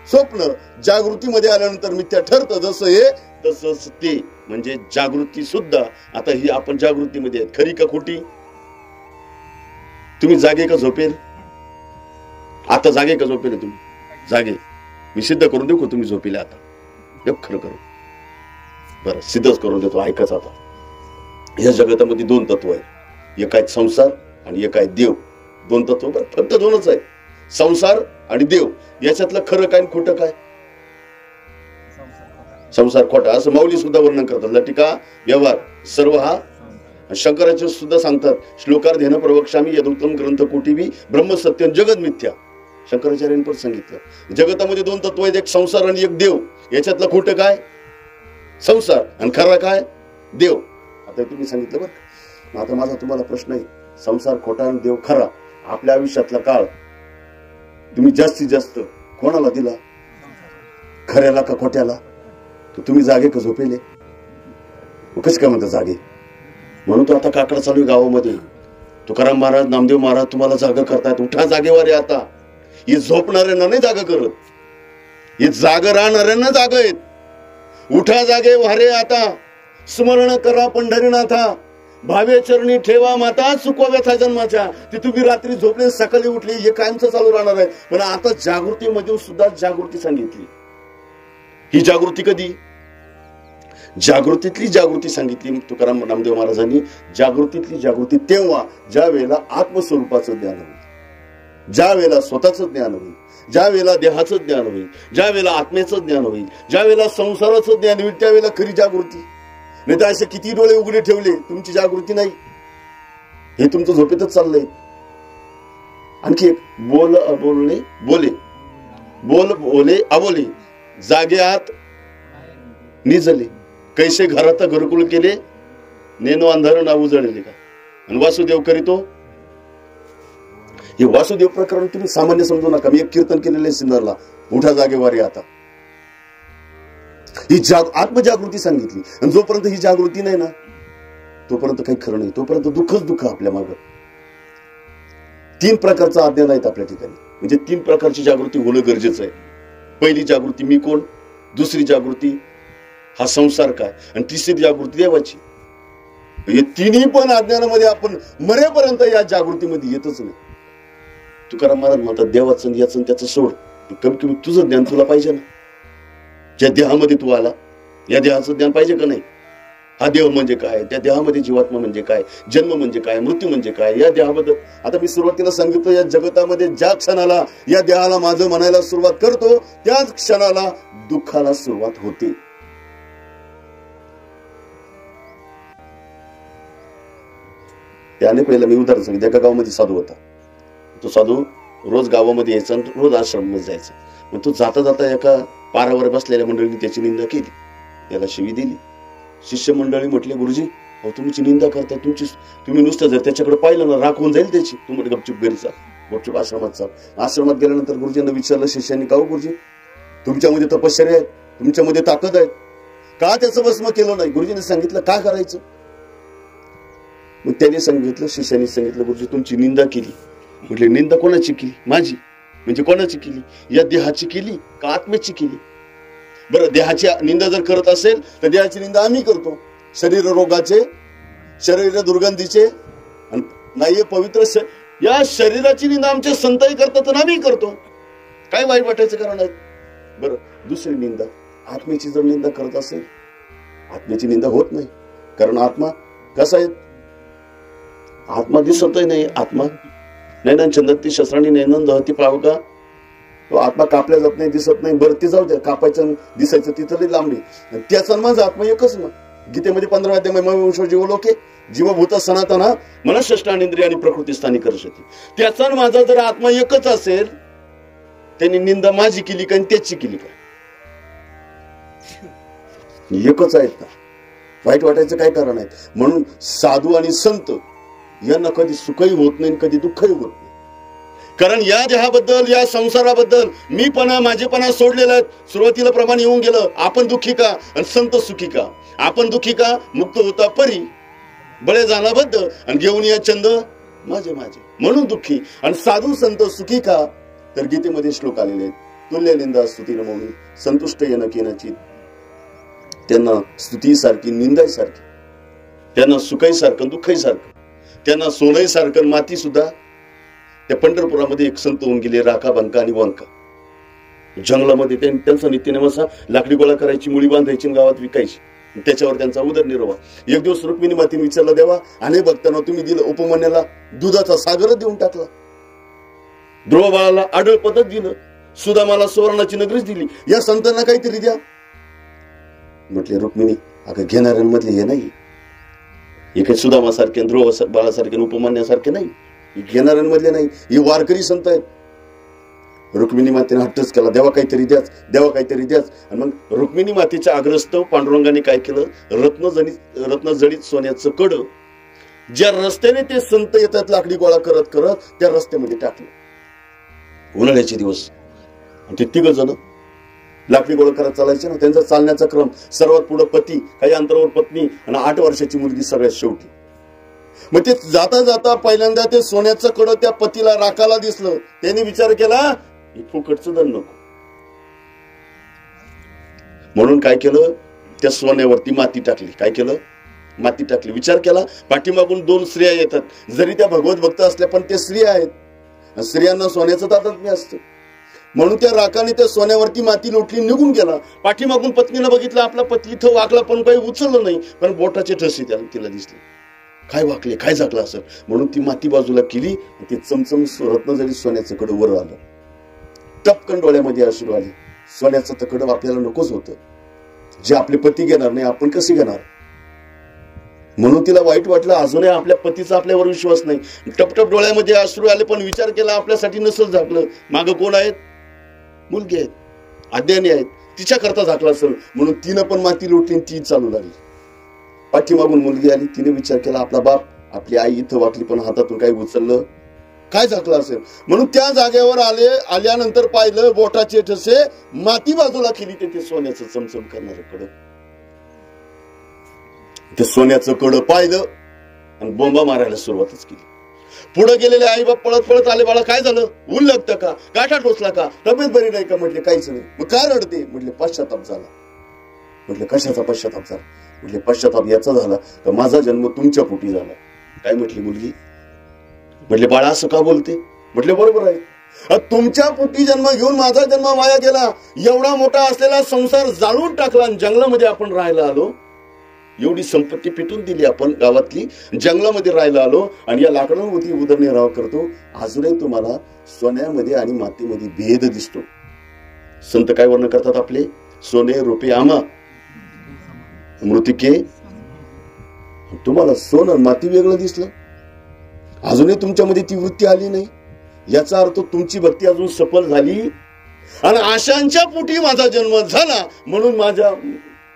स्वप्न जागृतीमध्ये आल्यानंतर मिथ्या ठरतं, जसं हे तसंच ते. म्हणजे जागृती सुद्धा, आता ही आपण जागृतीमध्ये आहेत, खरी का खोटी. तुम्ही जागे का झोपेल, आता जागे का झोपेल तुम्ही, जागे. मी सिद्ध करून देऊ का तुम्ही झोपेल आता, खरं करू, बरं सिद्धच करून देतो, ऐकाच. आता या जगतामध्ये 2 तत्व आहेत, एक आहे संसार आणि एक आहे देव. 2 तत्व, बरं फक्त 2च आहे, संसार आणि देव. याच्यातलं खरं काय खोटं काय. संसार खोटा असं माऊली सुद्धा वर्णन करतात. लटिका व्यवहार सर्व हा. शंकराचे सुद्धा सांगतात, श्लोकार्धेन प्रवक्ष्यामि यदुत्तम ग्रंथ कोटिबी ब्रह्म सत्यं जगद मिथ्या. शंकराचार्यांनी पण सांगितलं, जगतामध्ये 2 तत्व आहेत, एक संसार आणि एक देव. याच्यातलं खोटं काय संसार आणि खरा काय देव. आता तुम्ही सांगितलं बरं. आता माझा तुम्हाला प्रश्न आहे, संसार खोटा आणि देव खरा, आपल्या आयुष्यातला काळ तुम्ही जास्तीत जास्त कोणाला दिला, खऱ्याला का खोट्याला. तुम्ही जागे का झोपेले, कसं काय म्हणता जागे. म्हणून तो आता काकड चालू आहे गावामध्ये. तुकाराम महाराज, नामदेव महाराज तुम्हाला जागा करतायत, उठा जागेवर. आता हे झोपणाऱ्यांना नाही जागा करत, हे जाग राहणाऱ्यांना जागा आहेत. उठा जागे वारे आता, स्मरण करा पंढरीनाथा, भावे चरणी ठेवा माता, चुकवा व्यथा जन्माच्या. ते तुम्ही रात्री झोपले सकाळी उठले, हे कायमचं चालू राहणार आहे. पण आता जागृतीमध्ये सुद्धा जागृती सांगितली. ही जागृती कधी, जागृतीतली जागृती सांगितली तुकाराम नामदेव महाराजांनी. जागृतीतली जागृती तेव्हा ज्या वेळेला आत्मस्वरूपाचं ज्ञान होईल, ज्या वेळेला स्वतःचं ज्ञान होईल, ज्या वेळेला देहाचं ज्ञान होईल, ज्या वेळेला आत्मेचं ज्ञान होईल, ज्या वेळेला संसाराचं ज्ञान होईल, त्यावेळेला खरी जागृती. नाही तर असे किती डोळे उघडे ठेवले, तुमची जागृती नाही, हे तुमचं झोपेतच चाललंय. आणखी एक, बोल अबोलणे बोले, बोल बोले अबोले, जागे आत निजले, कैसे घरात घरकुल केले, नेनो अंधार ना उजळले का. आणि वासुदेव करीतो. हे वासुदेव प्रकरण तुम्ही सामान्य समजू नका. मी एक कीर्तन केलेलं आहे सिन्नरला, उठा जागेवारी आता. ही आत्मजागृती सांगितली. आणि जोपर्यंत ही जागृती नाही ना तोपर्यंत काही खरं नाही, तोपर्यंत दुःखच दुःख आपल्या मागं. 3 प्रकारचं अज्ञान आहेत आपल्या ठिकाणी. म्हणजे 3 प्रकारची जागृती होणं गरजेचं आहे. पहिली जागृती मी कोण, दुसरी जागृती हा संसार काय, आणि तिसरी जागृती देवाची. हे तिन्ही पण अज्ञानामध्ये आपण मरेपर्यंत या जागृतीमध्ये येतच नाही. तुकाराम महाराज म्हणतात, देवाचं याचं त्याचं सोड, कमी कमी तुझं ज्ञान तुला पाहिजे ना. ज्या देहामध्ये तू आला, या देहाचं ज्ञान पाहिजे का नाही. हा देह म्हणजे काय, त्या देहामध्ये जीवात्मा म्हणजे काय, जन्म म्हणजे काय, मृत्यू म्हणजे काय, या देहाबद्दल. आता मी सुरुवातीला सांगितलं, या जगतामध्ये ज्या क्षणाला या देहाला माझं म्हणायला सुरुवात करतो त्याच क्षणाला दुःखाला सुरुवात होते. त्याने पहिला मी उदाहरण सांगितलं. एका गावामध्ये साधू होता. तो साधू रोज गावामध्ये यायचा आणि रोज आश्रममध्ये जायचा. मग तो जाता जाता एका पारावर बसलेल्या मंडळीने त्याची निंदा केली, त्याला शिवी दिली. शिष्य मंडळी म्हटले, गुरुजी तुमची निंदा करताय, तुम्ही नुसतं जर त्याच्याकडे पाहिलं ना राख होऊन जाईल त्याची. तुम्ही गपचूप घरी चाल, गपचूप आश्रमात चाल. आश्रमात गेल्यानंतर गुरुजींना विचारलं शिष्यांनी, का हो गुरुजी तुमच्यामध्ये तपश्चर्या आहे, तुमच्यामध्ये ताकद आहे, का त्याचं भस्म केलं नाही? गुरुजींनी सांगितलं का करायचं. मग त्याने सांगितलं, शिष्याने सांगितलं, गुरुजी तुमची निंदा केली. म्हटले निंदा कोणाची केली? माझी. म्हणजे कोणाची केली? या देहाची केली का आत्म्याची केली? बरं, देहाची निंदा जर करत असेल तर देहाची निंदा आम्ही करतो. शरीर रोगाचे, शरीर दुर्गंधीचे, नाही पवित्र या शरीराची निंदा आमचे संतही करतात आणि आम्ही करतो. काय वाईट वाटायचं कारण आहे? बरं, दुसरी निंदा आत्म्याची जर निंदा करत असेल, आत्म्याची निंदा होत नाही. कारण आत्मा कसा आहे? आत्मा दिसतही नाही. आत्मा नैनन छंदती शस्त्रांनी नैनन दहती पावका. तो आत्मा कापल्या जात नाही, दिसत नाही. बरं ते जाऊ द्या, कापायचं दिसायचं तिथं लांबडी. त्याचा माझा आत्मा एकच ना. गीतेमध्ये 15 अध्याय जीवलोके जीवभूत सनातन मनःष्टानेंद्रिय आणि प्रकृती स्थानी करशती. त्याचा माझा जर आत्मा एकच असेल, त्यांनी निंदा माझी केली का त्याची केली का? एकच आहेत ना. वाईट वाटायचं काय कारण आहे? म्हणून साधू आणि संत यांना कधी सुखही होत नाही, कधी दुःखही होत नाही. कारण या देहाबद्दल, या संसाराबद्दल मीपणा, माझेपणा सोडलेला आहे. सुरुवातीला प्रमाण येऊन गेलं, आपण दुःखी का आणि संत सुखी का? आपण दुःखी का? मुक्त होता परी बळे जाणा बद्ध आणि घेऊन या चंद माझे माझे म्हणून दुःखी. आणि साधू संत सुखी का? तर गीतेमध्ये श्लोक आलेले आहेत. तुल्य निंदा स्तुती नमवणी संतुष्ट येणं केनाची. त्यांना स्तुती सारखी, निंदाई सारखी, त्यांना सुखही सारखं, दुःखही सारखं, त्यांना सोनही सारखं, माती सुद्धा. त्या पंढरपुरामध्ये एक संत होऊन गेले, राखा बंका आणि वंका. जंगलामध्ये त्यांचा नित्यनेम असा, लाकडी गोळा करायची, मुळी बांधायची, गावात विकायची, त्याच्यावर त्यांचा उदरनिर्वाह. एक दिवस रुक्मिणी मातीने विचारलं, देवा अनेक भक्तांना तुम्ही दिलं, उपमान्याला दुधाचा सागरच देऊन टाकला, ध्रुव बाळाला आढळ पदक दिलं, सुदामाला सुवर्णाची नगरीच दिली, या संतांना काहीतरी द्या. म्हटले रुक्मिणी, अगं घेणाऱ्यांमधले हे नाही, हे काही सुदामासारखे, ध्रुव बाळासारखे, उपमान्यासारखे नाही, घेणाऱ्यांमधले नाही, हे वारकरी संत आहेत. रुक्मिणी मातेने हट्टच केला, देवा काहीतरी द्याच, देवा काहीतरी द्याच. आणि मग रुक्मिणी मातेच्या आग्रस्तव पांडुरंगाने काय केलं? रत्नजडित सोन्याचं कड ज्या रस्त्याने ते संत येतात लाकडी गोळा करत करत, त्या रस्त्यामध्ये टाकलं. उन्हाळ्याचे दिवस, ते तिघ जण लाकडी गोळा करत चालायचे ना. त्यांचा चालण्याचा क्रम, सर्वात पुढे पती, काही अंतरावर पत्नी आणि 8 वर्षाची मुलगी सगळ्यात शेवटी. मग ते जाता जाता पहिल्यांदा ते सोन्याचं कडं त्या पतीला राखाला दिसलं. त्यांनी विचार केला, फुकटचं दण नको. म्हणून काय केलं? त्या सोन्यावरती माती टाकली. काय केलं? माती टाकली. विचार केला, पाठीमागून 2 स्त्रिया येतात, जरी त्या भगवत भक्त असल्या पण ते स्त्रिया आहेत, स्त्रियांना सोन्याचं तादात्म्य असतं. म्हणून त्या राखाने त्या सोन्यावरती माती लोटली, निघून गेला. पाठीमागून पत्नीनं बघितलं, आपला पती इथं वाकला पण काही उचललं नाही, पण बोटाचे ठसे तिला दिसले. काय वाकले, काय झाकलं असेल, म्हणून ती माती बाजूला केली. ती चमचम रत्नजडित सोन्याचं कडं वर आलं. टपकन डोळ्यामध्ये अश्रू आले. सोन्याचं तकडं आपल्याला नकोच होतं, जे आपले पती घेणार नाही आपण कसे घेणार? म्हणून तिला वाईट वाटलं. अजूनही आपल्या पतीचा आपल्यावर विश्वास नाही. टपटप डोळ्यामध्ये अश्रू आले, पण विचार केला आपल्यासाठी नसल झाकलं. मागं कोण आहेत? मुलगी आहेत, अज्ञानी आहेत, तिच्या करता झाकलं असेल. म्हणून तिनं पण माती लोटली, ती चालू लागली. पाठीमागून मुलगी आली, तिने विचार केला, आपला बाप, आपली आई इथं वाकली, पण हातातून काही उचललं, काय झाकलं असेल. म्हणून त्या जागेवर आल्यानंतर पाहिलं, बोटाचे ठसे, माती बाजूला केली, ते सोन्याचं चमचम करणारं कडं. ते सोन्याचं कडं पाहिलं आणि बोंबा मारायला सुरुवातच केली. पुढे गेलेले आई बाप पळत पळत आले, बाळा काय झालं? ऊन लागतं का? गाठा टोचला का? तब्येत बरी नाही का? म्हटले काहीच नाही. मग काय रडते? म्हटले पश्चाताप झाला. म्हटले कशाचा पश्चाताप झाला? म्हटले पश्चाताप याचा झाला का माझा जन्म तुमच्या पोटी झाला. काय म्हटली मुलगी? म्हटले बाळा असं का बोलते? म्हटले बरोबर आहे, तुमच्या पोटी जन्म घेऊन माझा जन्म वाया गेला. एवढा मोठा असलेला संसार जाळून टाकला आणि जंगलामध्ये आपण राहायला आलो. एवढी संपत्ती पिटून दिली आपण गावातली, जंगलामध्ये राहायला आलो आणि या लाकडांवरती उदरनिर्वाह करतो. अजूनही तुम्हाला सोन्यामध्ये आणि मातीमध्ये भेद दिसतो. संत काय वर्णन करतात आपले? सोने रूपे आमा मृतिके. तुम्हाला सोनं माती वेगळं दिसलं, अजूनही तुमच्यामध्ये ती वृत्ती आली नाही. याचा अर्थ तुमची भक्ती अजून सफल झाली आणि आशांच्या पोटी माझा जन्म झाला, म्हणून माझा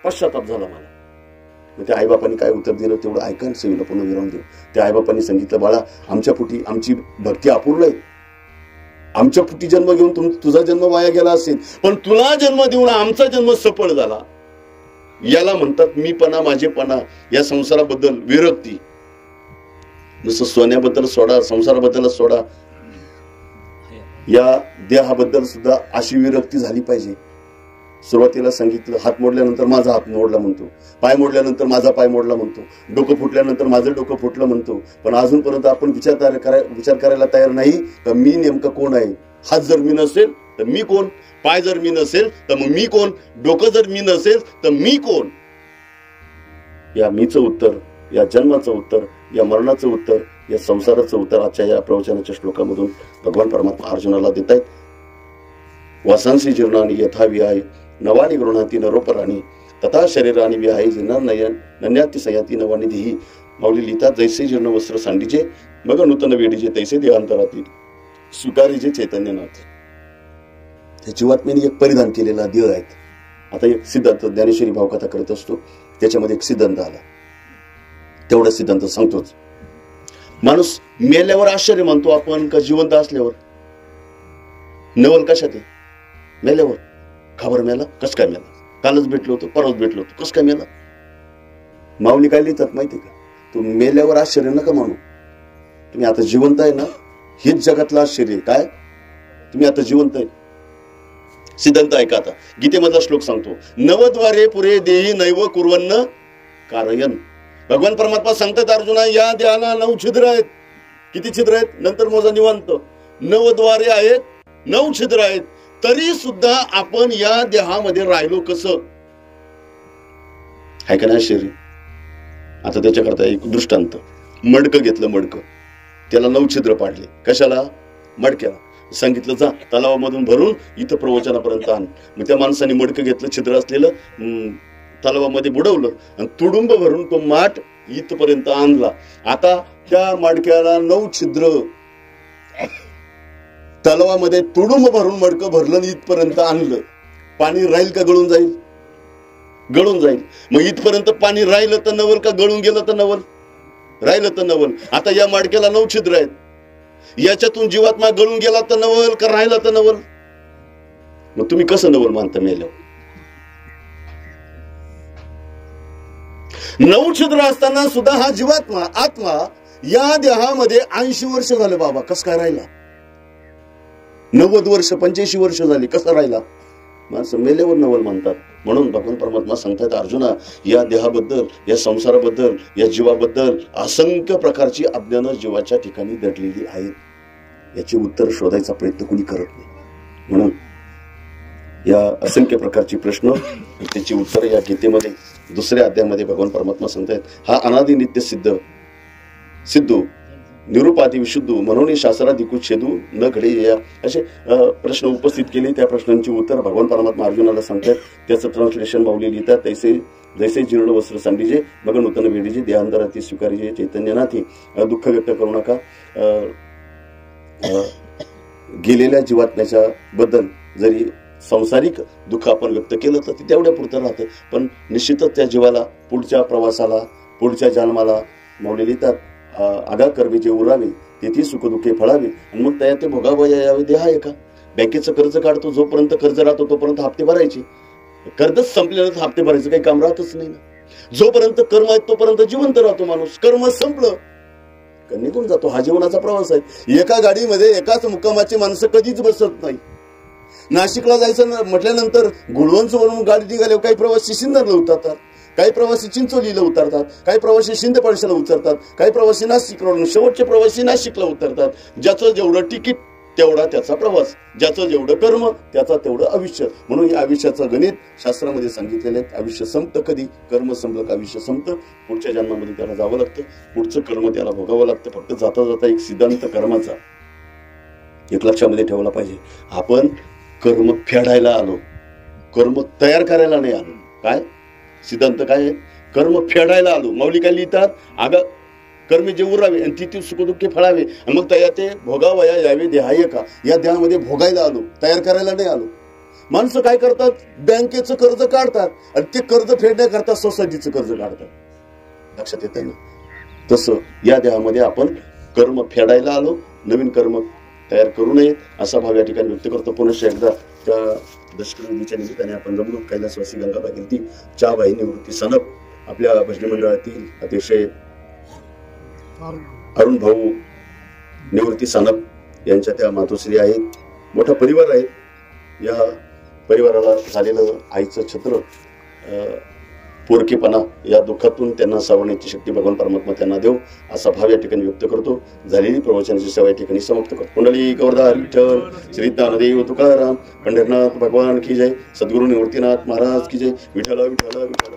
पश्चाताप झाला. मला मग त्या आईबापांनी काय उत्तर दिलं तेवढं ऐका, सेवेला पुन्हा विराम देऊ. त्या आईबापांनी सांगितलं, बाळा आमच्या पोटी आमची भक्ती अपूर्ण आहे, आमच्या पोटी जन्म घेऊन तुझा जन्म वाया गेला असेल, पण तुला जन्म देऊन आमचा जन्म सफळ झाला. याला म्हणतात मीपणा, माझेपणा, या संसाराबद्दल विरक्ती. जसं सोन्याबद्दल सोडा, संसाराबद्दल सोडा, या देहाबद्दल सुद्धा अशी विरक्ती झाली पाहिजे. सुरुवातीला सांगितलं, हात मोडल्यानंतर माझा हात मोडला म्हणतो, पाय मोडल्यानंतर माझा पाय मोडला म्हणतो, डोकं फुटल्यानंतर माझं डोकं फुटलं म्हणतो, पण अजूनपर्यंत आपण विचार करायला तयार नाही का मी नेमकं कोण आहे. हात जर मी नसेल तर मी कोण, पाय जर मी नसेल तर मग मी कोण, डोकं जर मी नसेल तर मी कोण. या मीचं उत्तर, या जन्माचं उत्तर, या मरणाचं उत्तर, या संसाराचं उत्तर आजच्या या प्रवचनाच्या श्लोकामधून भगवान परमात्मा अर्जुनाला देत आहेत. वासांसी जीर्णानी यथा विहाय नवानी गृहाती नरोपराणी तथा शरीरानी विहाय जीर्णा नन्याती सयाती नवानी देही. माऊली लिहितात, जैसे जीर्ण वस्त्र सांडीचे मग नूतन वेडीचे तैसे देहांतरातील स्वीकारीचे चैतन्यनाथ. त्या जीवात्म्याने एक परिधान केलेला देह आहेत. आता एक सिद्धांत ज्ञानेश्वरी भावकथा करत असतो, त्याच्यामध्ये एक सिद्धांत आला, तेवढा सिद्धांत सांगतोच. माणूस मेल्यावर आश्चर्य मानतो आपण का जिवंत असल्यावर? नवल कशात आहे? मेल्यावर. खबर मेला, कस काय मेला? कालच भेटलो होतो, परवाच भेटलो होतो, कस काय मेला? माऊली काय लिहितात माहिती का? तू मेल्यावर आश्चर्य नका मानू, तुम्ही आता जिवंत आहे ना, हेच जगातलं आश्चर्य. काय तुम्ही आता जिवंत आहे? सिद्धांत ऐका आता. गीतेमधला श्लोक सांगतो, नवद्वारे पुरे देही नैव कुर्वन्न कारयन. भगवान परमात्मा सांगतात अर्जुना, या देहाला 9 छिद्र आहेत. किती छिद्र आहेत? नंतर मोजा निवांत. 9 द्वारे आहेत, 9 छिद्र आहेत. तरी सुद्धा आपण या देहामध्ये राहिलो कसं? आहे का नाही आश्चर्य? आता त्याच्याकरता एक दृष्टांत. मडकं घेतलं, मडकं, त्याला 9 छिद्र पाडले. कशाला? मडक्याला. सांगितलं जा तलावामधून भरून इथं प्रवचनापर्यंत आण. मग त्या माणसाने मडकं घेतलं, छिद्र असलेलं, तलावामध्ये बुडवलं आणि तुडुंब भरून तो माठ इथपर्यंत आणला. आता त्या मडक्याला 9 छिद्र, तलावामध्ये तुडुंब भरून मडकं भरलं, इथपर्यंत आणलं. पाणी राहील का गळून जाईल? गळून जाईल. मग इथपर्यंत पाणी राहिलं तर नवल का गळून गेलं तर नवल? राहिलं तर नवल. आता या मडक्याला 9 छिद्र आहेत, याच्यातून जीवात्मा गळून गेला तर नवल का राहिला तर नवल? मग तुम्ही कसं नवल मानता मेल्यावर? 9 छिद्र असताना सुद्धा हा जीवात्मा, आत्मा या देहामध्ये 80 वर्ष झाले बाबा, कस काय राहिला? 90 वर्ष, 85 वर्ष झाली, कसा राहिला? माणसं मेल्यावर नवल मानतात. म्हणून भगवान परमात्मा सांगतात, अर्जुना, या देहाबद्दल, या संसाराबद्दल, या जीवाबद्दल असंख्य प्रकारची अज्ञान जीवाच्या ठिकाणी दडलेली आहेत. याचे उत्तर शोधायचा प्रयत्न कुणी करत नाही. म्हणून या असंख्य प्रकारची प्रश्न, त्याची उत्तर या गीतेमध्ये 2ऱ्या अध्यायामध्ये भगवान परमात्मा सांगतायत. हा अनादि नित्य सिद्धू निरुपाधी विशुद्धू म्हणून शास्त्राधिकृत छेदू न घडे, या असे प्रश्न उपस्थित केले. त्या प्रश्नांची उत्तर भगवान परमात्मा अर्जुनाला सांगतात. त्याचं ट्रान्सलेशन माऊली लिहितात, जैसे जीर्ण वस्त्र सांडीजे मग नूतन वेडीजे देहांतराती स्वीकारीजे चैतन्यनाथी. दुःख व्यक्त करू नका. गेलेल्या जीवात्म्याच्या बद्दल जरी सांसारिक दुःख आपण व्यक्त केलं तर ते तेवढ्या पुरतं राहतं, पण निश्चितच त्या जीवाला पुढच्या प्रवासाला, पुढच्या जन्माला माऊली लिहितात, आगा कर्मे जे उरावे तेथे सुखदुःखे फळावे आणि मग त्या ते भोगावया यावे देहा एका. बँकेचं कर्ज काढतो, जोपर्यंत कर्ज राहतो तोपर्यंत हप्ते भरायचे. कर्जच संपल्यानंतर हप्ते भरायचं काही काम राहतच नाही ना. जोपर्यंत कर्म आहे तोपर्यंत जिवंत राहतो माणूस. कर्म संपलं का निघून जातो. हा जीवनाचा प्रवास आहे. एका गाडीमध्ये एकाच मुक्कामाची माणसं कधीच बसत नाही. नाशिकला जायचं म्हटल्यानंतर गुळवंच वरून गाडी निघाल्यावर काही प्रवासी सिन्नरला उतरतात, काही प्रवासी चिंचोलीला उतरतात, काही प्रवासी शिंदेपाडशीला उतरतात, काही प्रवासी नाशिकला, शेवटचे प्रवासी नाशिकला उतरतात. ज्याचं जेवढं तिकीट तेवढा त्याचा प्रवास, ज्याचं जेवढं कर्म त्याचा तेवढं आयुष्य. म्हणून या आयुष्याचं गणित शास्त्रामध्ये सांगितलेलं आहे. आयुष्य संपतं कधी? कर्म संपलं का आयुष्य संपतं. पुढच्या जन्मामध्ये त्याला जावं लागतं, पुढचं कर्म त्याला भोगावं लागतं. फक्त जाता जाता एक सिद्धांत कर्माचा एक लक्षामध्ये ठेवला पाहिजे. आपण कर्म फेडायला आलो, कर्म तयार करायला नाही आलो. काय सिद्धांत काय आहे? कर्म फेडायला आलो. माऊली काय लिहितात? आगा कर्मे जे उरावे आणि तिथे सुखदुःखे फळावे आणि मग त्या ते भोगावया यावे देहाय का. या देहामध्ये भोगायला आलो, तयार करायला नाही आलो. माणसं काय करतात? बँकेचं कर्ज काढतात आणि ते कर्ज फेडण्याकरता सोसायटीचं कर्ज काढतात. लक्षात येत ना. तसं या देहामध्ये आपण कर्म फेडायला आलो, नवीन कर्म तयार करू नयेत असा भाव या ठिकाणी व्यक्त करतो. पुनश्च एकदा त्या दशकविधीच्या निमित्ताने आपण जमलो. कैलासवासी गंगाबा कीर्ती चहाबाई निवृत्ती सनप आपल्या भजनी मंडळातील अतिशय अरुण भाऊ निवृत्ती सनप यांच्या त्या मातोश्री आहेत. मोठा परिवार आहे. या परिवाराला झालेलं आईचं छत्र, पोरकेपणा या दुःखातून त्यांना सावरण्याची शक्ती भगवान परमात्मा त्यांना देव असा भाव या ठिकाणी व्यक्त करतो. झालेली प्रवचनाची सेवा या ठिकाणी समाप्त करतो. कुंडली गौरदार विठ्ठल श्री ज्ञानदेव तुकाराम पंढरनाथ भगवान की जय. सद्गुरु निवृत्तीनाथ महाराज की जय. विठ्ठल विठ्ठल विठ्ठल.